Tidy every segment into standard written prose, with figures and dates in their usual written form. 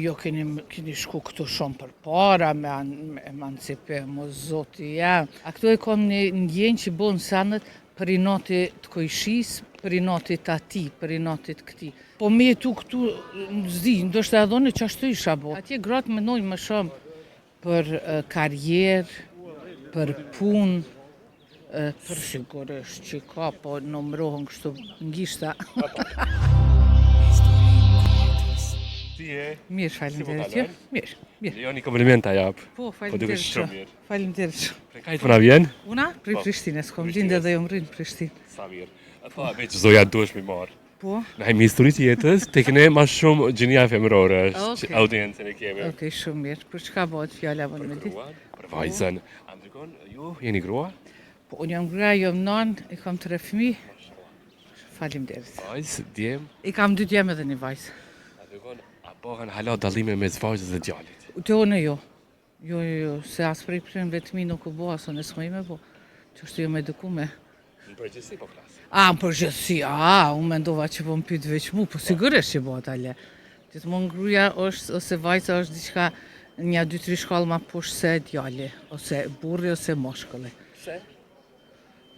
Jo keni shku këtu shumë për para me emancipim, o zoti ja. A këtu e kom një ndjenjë që bon sanet për i natit të kojshis, për i natit ati, për i natit këti. Po me tu këtu zdi, ndoshta edhe unë qashtu isha bo. Atje gratë mendojnë më shumë për karrierë, për punë, për sigurisht që ka, po numrohen kështu ngishta. Mirë, faleminderit. Mirë. Jo një komplimenta jap. Po, Po duke shumë mirë. Faleminderit. Prej kajt përna vjen? Una? Prej Prishtinës, kom lindë dhe jom rrinë Prishtinë. Sa mirë. Po, veç zoja duesh mi marë. Po? Na hemi historitë jetës, tek ne ma shumë gjenia femërore është Okej. audiencën e kemi. Okej, shumë mirë. Për çka bëhet fjala Për vonë me ditë? gruan, për vajzën. Andrikon, ju jeni grua? Po, unë jam gra, jam nan, i kam 3 fëmijë. Faleminderit. Vajzë, djem. I kam 2 djemë dhe një vajzë. Andrikon, a bëhen hala dallime mes vajzës dhe djalit? Te unë jo. Jo, se as prej prim vetëmi nuk u bo, aso në smoj me bo. Që është jo me edukume. Në përgjithësi po flas. Në përgjithësi, unë mendova që po më pyet veç mu, po sigurisht që bëhet ale. Gjithmonë gruaja është, ose vajza është diçka një 2-3 shkallë ma poshtë se djali, ose burri, ose moshkëlli. Pse?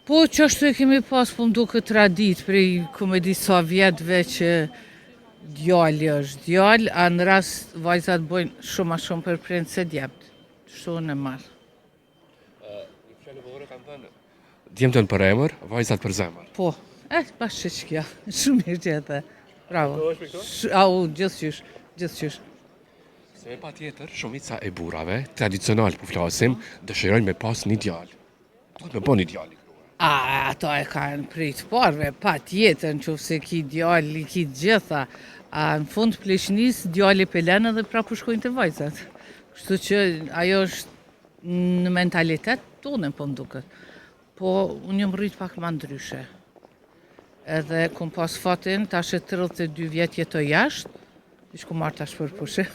Po që ashtu e kemi pas, po më duket tradit prej komedi sa vjetëve që djali është djali, a në rast vajzat bojnë shumë a shumë për prind se djemt. Kështu unë e marr. Një fjallë vore kanë thënë. Djemtën për emër, vajzat për zemër. Po, pas që kjo, shumë mirë gjete. Bravo. Do është me këto? Gjithqysh. Se me pa tjetër, shumica e burrave, tradicional po flasim, dëshirojnë me pas një djalë. Duhet me bo një djalë. Ato e kanë prit parve, pa tjetër, në qofë se ki djali, ki gjitha. Në fund pleqnis, djali pelen edhe prapu shkojnë të vajzat. Kështu që ajo është në mentalitet tonë, po më duket. Po, unë jëmë rritë pak ma ndryshe. Edhe kum pas fatin, tash e 32 vjet jetoj jashtë, ishku marrë tash për pushe.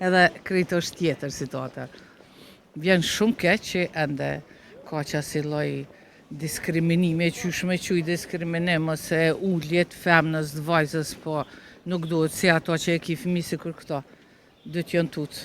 Edhe krejtë është tjetër situata. Vjen shumë keq që ende ka që si loj diskriminime, qyshme quj diskriminim, ose ulljet femnës dhe vajzës, po nuk duhet si ato që e ki fëmi si kur këto. Dytë janë tutë.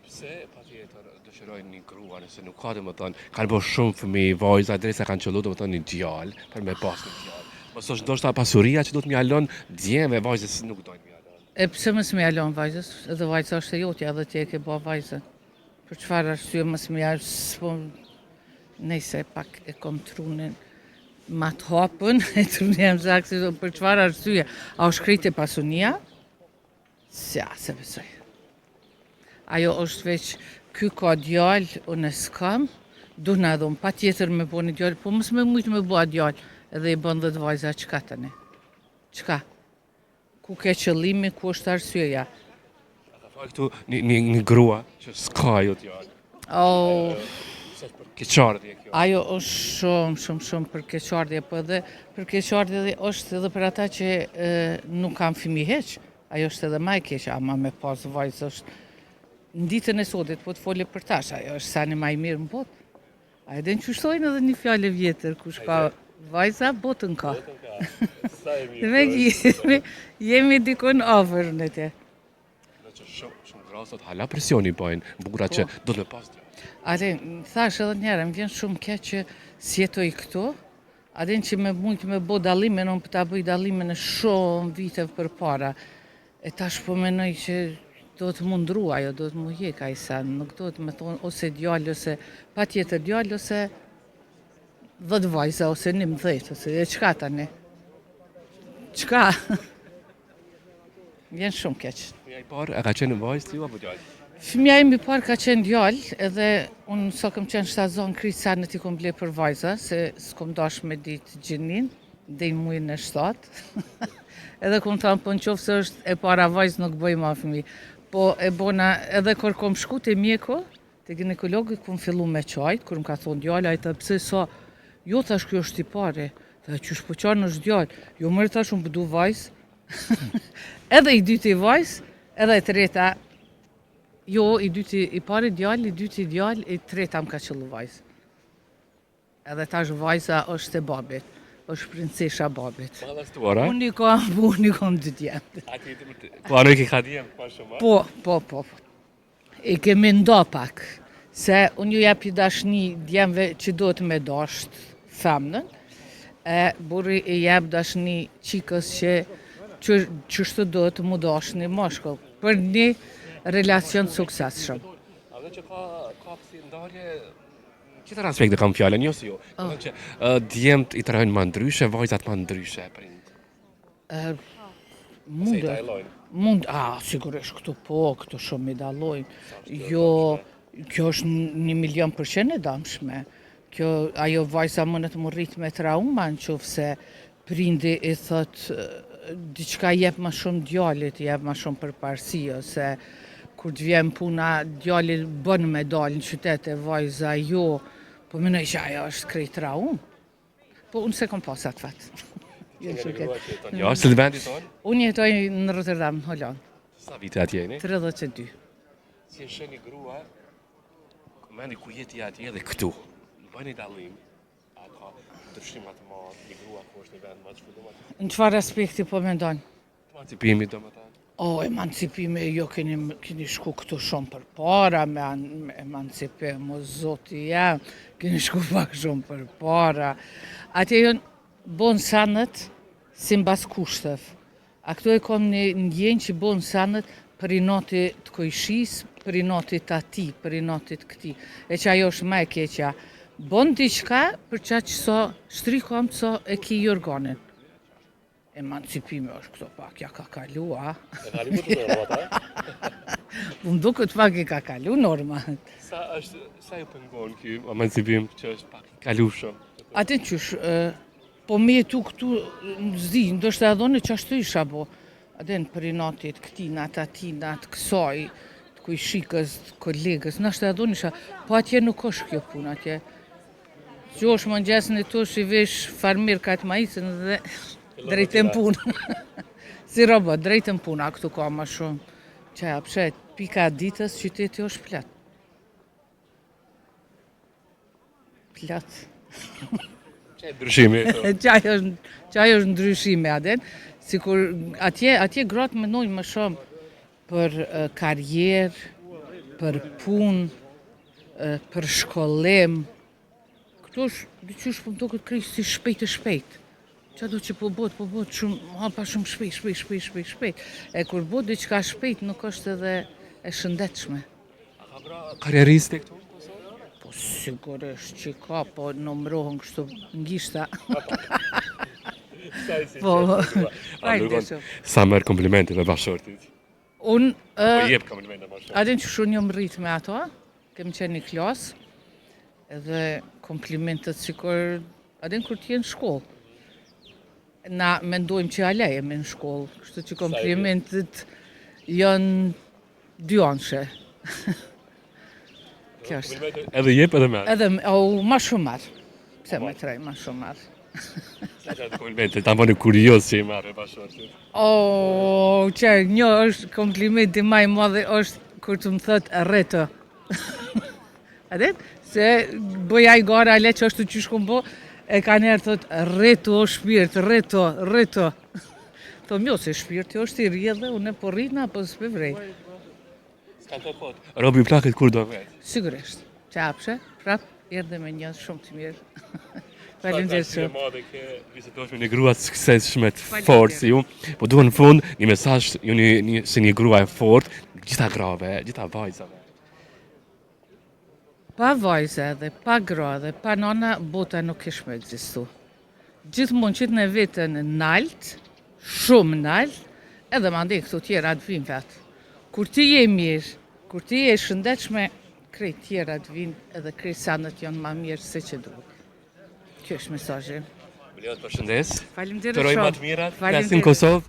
Pse pa tjetër dëshirojnë një grua, nëse nuk ka dhe më thënë, kanë bo shumë fëmi, vajza, drejsa kanë qëllu dhe më thënë një djallë, për me pas një djallë. Mos është ndoshta pasuria që do të mjalon djemve, vajzës nuk dojnë mjalon. E pse mës mjalon vajzës? Edhe vajza është e jotja edhe ti e ke bo vajzën. Për çfarë arsye mës mjalon? Nejse pak e kom trunin ma të hapën, e trunin zakë, për çfarë arsye? A është krejt e pasunia? Se besoj. Ajo është veç, ky ka djallë, unë e s'kam, du në edhe unë pa tjetër me bo një djallë, po mës me mujtë me bo a djallë, edhe i bën dhe të vajza qka tani? Qka? Ku ke qëllimi, ku është arsyeja? Ka falë këtu një grua që s'ka jo djallë. Keqardhje kjo. Ajo është shumë për keqardhje, po edhe për keqardhje është edhe për ata që nuk kam fëmijë heq. Ajo është edhe ma e keq, ama me pas vajzë është në ditën e sotit, po të folje për tash, ajo është sa një ma i mirë në botë. A edhe në qështojnë edhe një fjallë vjetër, kush ka vajza, botën ka. Sa e mirë. Jemi dikon over në te. Në që shumë grasat hala presioni bojnë, bukura që do të me pas djallë. Ate, thash edhe njerë, më vjen shumë keq që sjetoj këto, ate që me mujtë me bo dalimin, unë për ta bëj dalimin e shumë viteve për para. E tash po menoj që do të mundru ajo, do të mu jek a i sen, nuk do të me thonë ose djallë, ose pa tjetër djallë, ose 10 vajza, ose 11, ose e qka tani? Qka? Vjen shumë keq. Fëmija i parë, e ka qenë vajzë ti apo djallë? Fëmija imi parë ka qenë djallë, edhe unë sa këm qenë shtazon krejtë sa në ti kom ble për vajza, se s'kom dash me ditë gjinin, dhe i mujën e 7. Edhe kom thamë, po në qofë se është e para vajzë nuk bëj ma fëmi. Po e bona, edhe kër kom shku të mjeko, të ginekologit kom fillu me qajtë, kër më ka thonë djallë, a i të pëse sa, jo thash kjo është i pare, dhe qysh po qanë është djallë, jo mërë thash unë pëdu vajzë, edhe i dyti vajzë, edhe i treta, jo, i dyti i pari djallë, i dyti djallë, i treta më ka qëllu vajzë. Edhe tash vajza është e babit. është princesha babit. Madhështuara? Unë i kam 2 djemë. Po anë i ka djemë, pa shumë. Po. I kemi ndo pak, se unë ju jep i dashni djemve që do të me dasht femnën, e burri i jep dashni qikës që qështu do të mu dasht një moshkull, për një relacion suksesshëm. A dhe që ka pësi ndarje, qëtër aspekte kam fjallën, jo si jo. Që djemt i trajnë ma ndryshe, vajzat ma ndryshe, prind. Sigurisht këtu shumë i dalojnë. Jo, kjo është 1.000.000% e damshme. Ajo vajza mënet më rrit me trauma në qofë se prindi i thot diçka jep ma shumë djallit, jep ma shumë përparësi, ose kur të vjen puna djallit bën me dalë në qytet e vajza jo, po mënoj që ajo është krejt traumë. Po unë se kom pas atë fatë. Ja, së të vendit tonë? Unë jetoj në Rotterdam, Holland. Sa vite atje jeni? 32. Si e sheni grua, meni ku jeti atje dhe këtu. Bëni dalim, a ka ndryshimat të madh, një grua ku është një vend më të zhvilluar. Në çfarë aspekti po mendon? Emancipimi domethënë. Emancipimi, jo keni shku këtu shumë për para, me emancipim, o zoti jam, keni shku pak shumë për para. Atje jënë bon sanët si mbas kushtëv. A këtu e kom një ndjenjë që bon sanët për i noti të kojshis, për i noti të ati, për i noti të këti. E që ajo është me e keqja. Bon diqka për qa që so shtrikom të so e ki jorgonin. Emancipimi është këto pak, ja ka kalu, a? E kalu më të normat, a? Më duket pak i ka kalu normat. Sa ju pëngon kjo emancipim që është pak i kalu shumë? Atë qysh, po me jetu këtu në zdi, ndoshtë edhe në qashtu isha bo. Aden për i natit këti, natë ati, natë kësaj, të kuj shikës, të kolegës, nështë edhe në isha, po atje nuk është kjo punë atje. Që është më njësën e to që i vesh farmir ka të majicën dhe drejtën punë. Si robot, drejtën punë, a këtu ka ma shumë. Që a pshet, pika ditës, qyteti është plot. Plot. Që e ndryshimi? Qaj është ndryshimi, aden. Sikur atje gratë mendojnë më shumë për karrierë, për punë, për shkollim. Këtu është, dyqysh po më duket krejtë si shpejt. Qa do që po bot shumë, hapa shumë shpejt. E kur bot diçka shpejt nuk është edhe e shëndetshme. A ka bra karrieriste këtu? Po sigurisht që ka, po nëmrohen kështu ngishta. Po, sa merë komplimente dhe bashkërtit? Unë... Po jep komplimente bashkërtit? Adin që shumë jam rrit me ato, kem qenë një klasë, edhe komplimentet sikur, adin kur t'jenë shkollë. Na mendojmë që ale jemi në shkollë, kështu që komplimentet janë dyanshe. Kjo është. Edhe jep edhe merë? Edhe, ma shumë marë. Pse me trej, ma shumë marë. Sa që atë komplimente, ta më një kurios që i marë e bashkërtit? Një është komplimenti maj madhe është kur të më thëtë rreto. Adet? Se bëja i gara ale që është të qysh kom bo, e ka njerë thot, rreto o shpirt, rreto. Thom, jo, se shpirti është i rjedhe, unë e po rritna, po s'pe vrej. S'ka të pot. Robi plakët kur do vetë? Sigurisht. Që apshe, prap, erdhe me një shumë të mirë. Faleminderit shumë. Sa madhe ke vizitosh me një grua të suksesshme të fortë si ju, po duhet në fund një mesazh ju si një grua e fortë, gjitha grave, gjitha vajzave. Pa vajze dhe pa gra dhe pa nana, bota nuk ish me egzistu. Gjithmonë qitë në vetën nalt, shumë nalt, edhe ma ndi këtu tjera të vinë vetë. Kur ti je mirë, kur ti je shëndetshme, krejt tjera të vinë edhe krejt sanët janë ma mirë se që duhet. Kjo është mesazhi. Milion përshëndes. Faleminderit Të roj shumë. më të mirat, në Kosovë.